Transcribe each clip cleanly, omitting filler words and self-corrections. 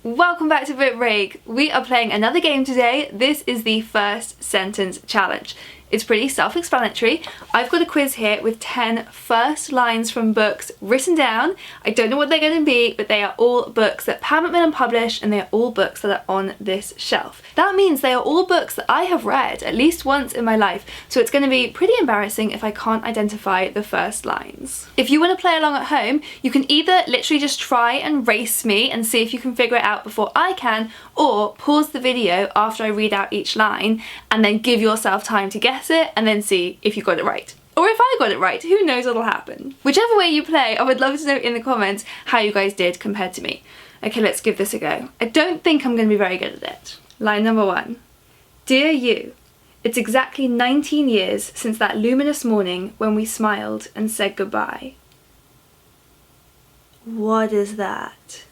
Welcome back to Book Break. We are playing another game today. This is the first sentence challenge. It's pretty self-explanatory. I've got a quiz here with 10 first lines from books written down. I don't know what they're going to be, but they are all books that haven't been published, and they are all books that are on this shelf. That means they are all books that I have read at least once in my life, so it's going to be pretty embarrassing if I can't identify the first lines. If you want to play along at home, you can either literally just try and race me and see if you can figure it out before I can, or pause the video after I read out each line and then give yourself time to guess it and then see if you got it right. Or if I got it right, who knows what'll happen. Whichever way you play, I would love to know in the comments how you guys did compared to me. Okay, let's give this a go. I don't think I'm going to be very good at it. Line number 1. Dear you, it's exactly 19 years since that luminous morning when we smiled and said goodbye. What is that?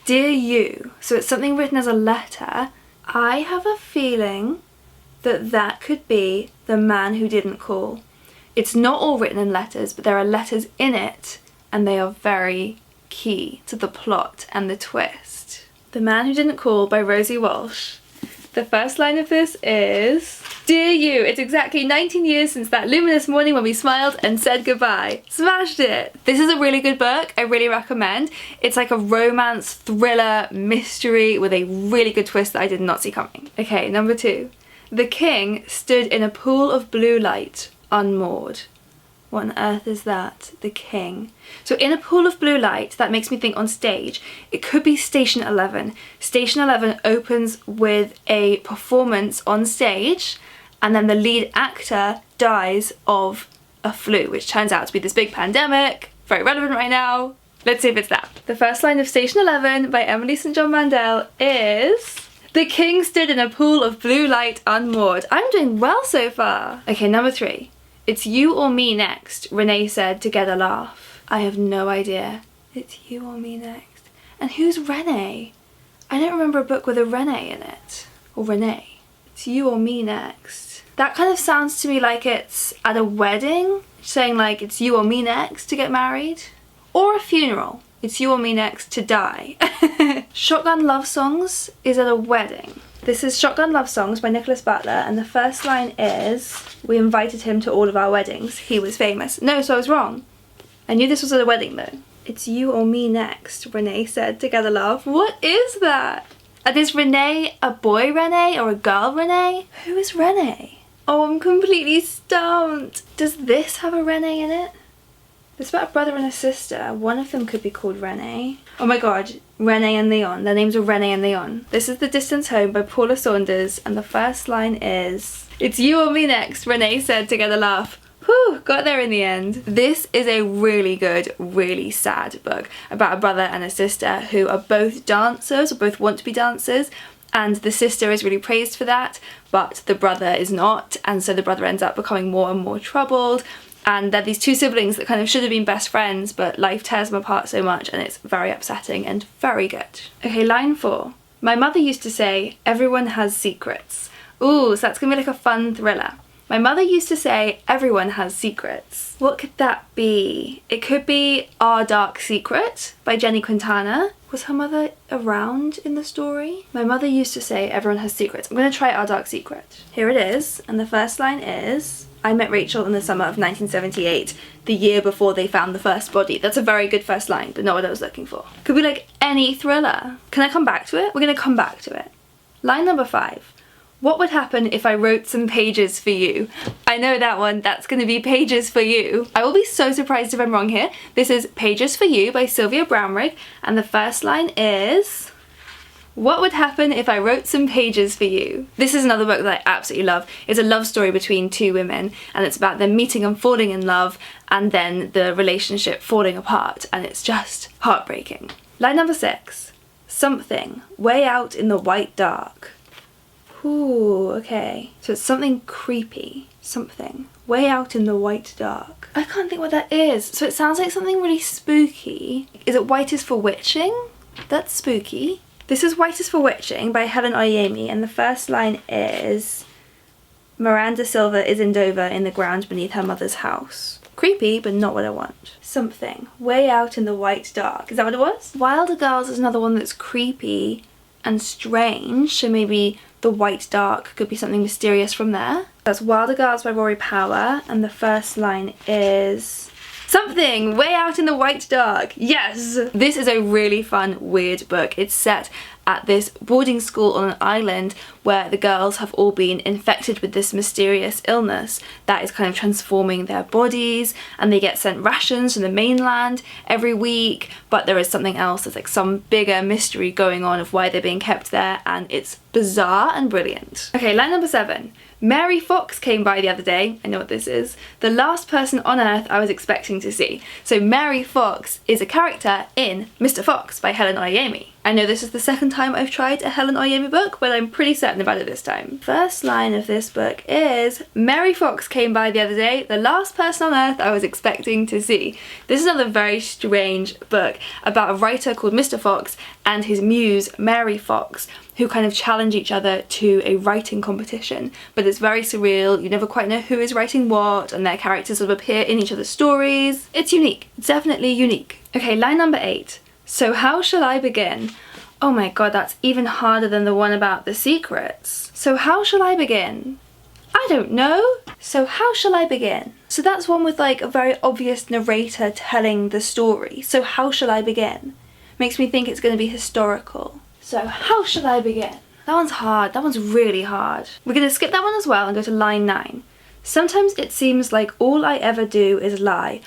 Dear you, so it's something written as a letter. I have a feeling that that could be the man who didn't call. It's not all written in letters, but there are letters in it, and they are very key to the plot and the twist. The Man Who Didn't Call by Rosie Walsh. The first line of this is, Dear you, it's exactly 19 years since that luminous morning when we smiled and said goodbye. Smashed it! This is a really good book, I really recommend. It's like a romance, thriller, mystery with a really good twist that I did not see coming. Okay, number 2. The king stood in a pool of blue light, unmoored. What on earth is that? The king. So in a pool of blue light, that makes me think on stage. It could be Station 11. Station 11 opens with a performance on stage, and then the lead actor dies of a flu, which turns out to be this big pandemic. Very relevant right now. Let's see if it's that. The first line of Station 11 by Emily St. John Mandel is, The king stood in a pool of blue light unmoored. I'm doing well so far. Okay, number 3. It's you or me next, Renee said to get a laugh. I have no idea. It's you or me next. And who's Renee? I don't remember a book with a Renee in it. Or Renee. It's you or me next. That kind of sounds to me like it's at a wedding, saying like it's you or me next to get married. Or a funeral. It's you or me next to die. Shotgun Love Songs is at a wedding. This is Shotgun Love Songs by Nicholas Butler, and the first line is, we invited him to all of our weddings. He was famous. No, so I was wrong. I knew this was at a wedding though. It's you or me next, Renee said to get a laugh. What is that? Is Renee a boy Renee or a girl Renee? Who is Renee? Oh, I'm completely stumped. Does this have a Renee in it? It's about a brother and a sister. One of them could be called Renee. Oh my god, Renee and Leon. Their names are Renee and Leon. This is The Distance Home by Paula Saunders, and the first line is, It's you or me next, Renee said to get a laugh. Whew, got there in the end. This is a really good, really sad book about a brother and a sister who are both dancers, or both want to be dancers, and the sister is really praised for that, but the brother is not, and so the brother ends up becoming more and more troubled. And they're these two siblings that kind of should have been best friends, but life tears them apart so much, and it's very upsetting and very good. Okay, line 4. My mother used to say, everyone has secrets. Ooh, so that's gonna be like a fun thriller. My mother used to say, everyone has secrets. What could that be? It could be Our Dark Secret by Jenny Quintana. Was her mother around in the story? My mother used to say, everyone has secrets. I'm gonna try Our Dark Secret. Here it is, and the first line is, I met Rachel in the summer of 1978, the year before they found the first body. That's a very good first line, but not what I was looking for. Could be like any thriller. Can I come back to it? We're gonna come back to it. Line number 5. What would happen if I wrote some pages for you? I know that one. That's gonna be Pages for You. I will be so surprised if I'm wrong here. This is Pages for You by Sylvia Brownrigg, and the first line is, what would happen if I wrote some pages for you? This is another book that I absolutely love. It's a love story between two women, and it's about them meeting and falling in love, and then the relationship falling apart, and it's just heartbreaking. Line number 6. Something way out in the white dark. Ooh, okay. So it's something creepy. Something way out in the white dark. I can't think what that is. So it sounds like something really spooky. Is it White is for Witching? That's spooky. This is White is for Witching by Helen Oyemi, and the first line is, Miranda Silva is in Dover in the ground beneath her mother's house. Creepy, but not what I want. Something. Way out in the white dark. Is that what it was? Wilder Girls is another one that's creepy and strange, so maybe the white dark could be something mysterious from there. That's Wilder Girls by Rory Power, and the first line is something way out in the white dark. Yes! This is a really fun, weird book. It's set at this boarding school on an island where the girls have all been infected with this mysterious illness that is kind of transforming their bodies, and they get sent rations from the mainland every week, but there is something else. There's like some bigger mystery going on of why they're being kept there, and it's bizarre and brilliant. Okay, line number 7. Mary Fox came by the other day. I know what this is. The last person on earth I was expecting to see. So Mary Fox is a character in Mr. Fox by Helen Oyemi. I know this is the second time I've tried a Helen Oyemi book, but I'm pretty certain about it this time. First line of this book is, Mary Fox came by the other day, the last person on earth I was expecting to see. This is another very strange book about a writer called Mr. Fox and his muse Mary Fox, who kind of challenge each other to a writing competition. But it's very surreal, you never quite know who is writing what, and their characters sort of appear in each other's stories. It's unique. It's definitely unique. Okay, line number 8. So how shall I begin? Oh my god, that's even harder than the one about the secrets. So how shall I begin? I don't know. So how shall I begin? So that's one with like a very obvious narrator telling the story. So how shall I begin? Makes me think it's going to be historical. So how shall I begin? That one's hard. That one's really hard. We're going to skip that one as well and go to line 9. Sometimes it seems like all I ever do is lie.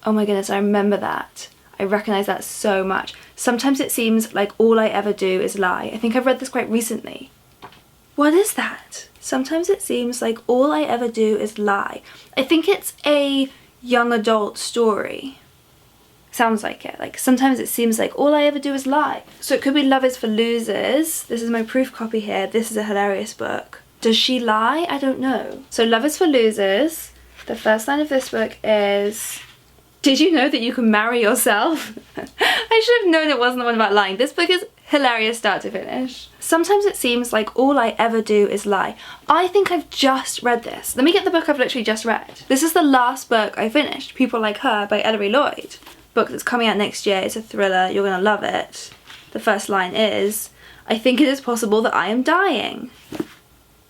Oh my goodness, I remember that. I recognise that so much. Sometimes it seems like all I ever do is lie. I think I've read this quite recently. What is that? Sometimes it seems like all I ever do is lie. I think it's a young adult story. Sounds like it. Like, sometimes it seems like all I ever do is lie. So it could be Love is for Losers. This is my proof copy here. This is a hilarious book. Does she lie? I don't know. So Love is for Losers. The first line of this book is, did you know that you can marry yourself? I should have known it wasn't the one about lying. This book is hilarious start to finish. Sometimes it seems like all I ever do is lie. I think I've just read this. Let me get the book I've literally just read. This is the last book I finished, People Like Her by Ellery Lloyd. Book that's coming out next year. It's a thriller. You're gonna love it. The first line is, I think it is possible that I am dying.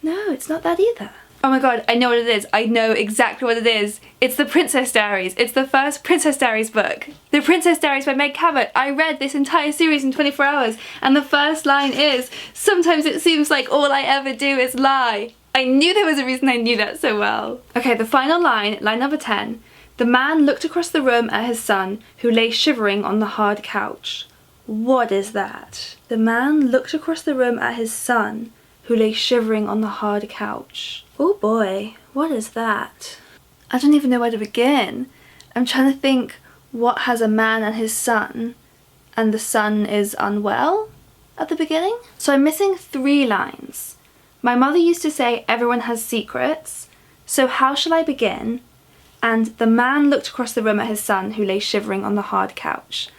No, it's not that either. Oh my god, I know what it is. I know exactly what it is. It's The Princess Diaries. It's the first Princess Diaries book. The Princess Diaries by Meg Cabot. I read this entire series in 24 hours, and the first line is, sometimes it seems like all I ever do is lie. I knew there was a reason I knew that so well. Okay, the final line, line number 10. The man looked across the room at his son, who lay shivering on the hard couch. What is that? The man looked across the room at his son, who lay shivering on the hard couch. Oh boy, what is that? I don't even know where to begin. I'm trying to think, what has a man and his son, and the son is unwell at the beginning? So I'm missing 3 lines. My mother used to say everyone has secrets, so how shall I begin? And the man looked across the room at his son, who lay shivering on the hard couch.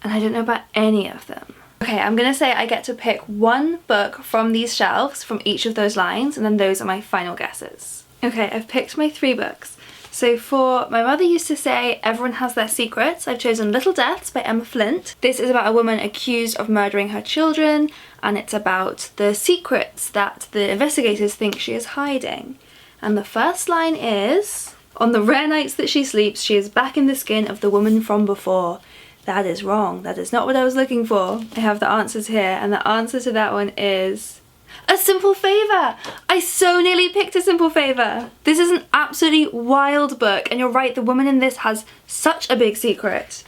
And I don't know about any of them. Okay, I'm gonna say I get to pick one book from these shelves from each of those lines, and then those are my final guesses. Okay, I've picked my 3 books. So for My Mother Used to Say Everyone Has Their Secrets, I've chosen Little Deaths by Emma Flint. This is about a woman accused of murdering her children, and it's about the secrets that the investigators think she is hiding. And the first line is, on the rare nights that she sleeps, she is back in the skin of the woman from before. That is wrong. That is not what I was looking for. I have the answers here, and the answer to that one is A Simple Favor. I so nearly picked A Simple Favor. This is an absolutely wild book, and you're right, the woman in this has such a big secret.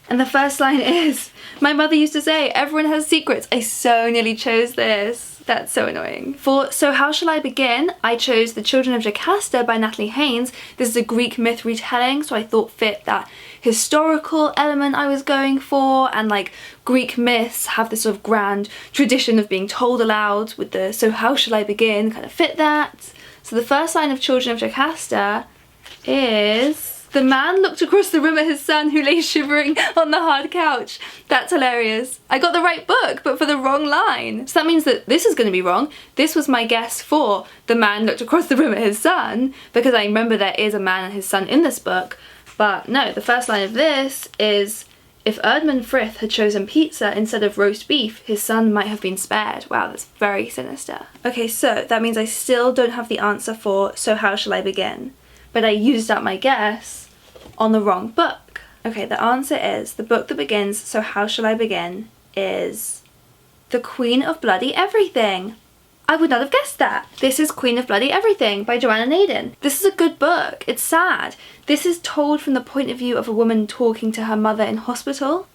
And the first line is, my mother used to say, everyone has secrets. I so nearly chose this. That's so annoying. For So How Shall I Begin, I chose The Children of Jocasta by Natalie Haynes. This is a Greek myth retelling, so I thought fit that historical element I was going for, and like Greek myths have this sort of grand tradition of being told aloud with the So How Shall I Begin kind of fit that. So the first line of Children of Jocasta is, The man looked across the room at his son who lay shivering on the hard couch. That's hilarious. I got the right book, but for the wrong line. So that means that this is going to be wrong. This was my guess for the man looked across the room at his son, because I remember there is a man and his son in this book. But no, the first line of this is, if Erdmann Frith had chosen pizza instead of roast beef, his son might have been spared. Wow, that's very sinister. Okay, so that means I still don't have the answer for So How Shall I Begin? But I used up my guess on the wrong book. Okay, the answer is, the book that begins So How Shall I Begin is The Queen of Bloody Everything. I would not have guessed that. This is Queen of Bloody Everything by Joanna Naden. This is a good book. It's sad. This is told from the point of view of a woman talking to her mother in hospital.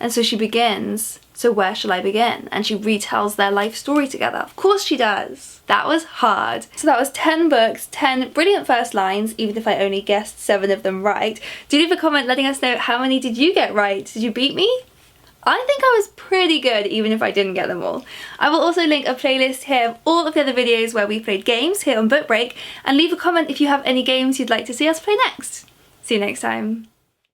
And so she begins, so where shall I begin? And she retells their life story together. Of course she does. That was hard. So that was 10 books, 10 brilliant first lines, even if I only guessed 7 of them right. Do leave a comment letting us know how many did you get right? Did you beat me? I think I was pretty good even if I didn't get them all. I will also link a playlist here of all of the other videos where we played games here on Book Break, and leave a comment if you have any games you'd like to see us play next. See you next time.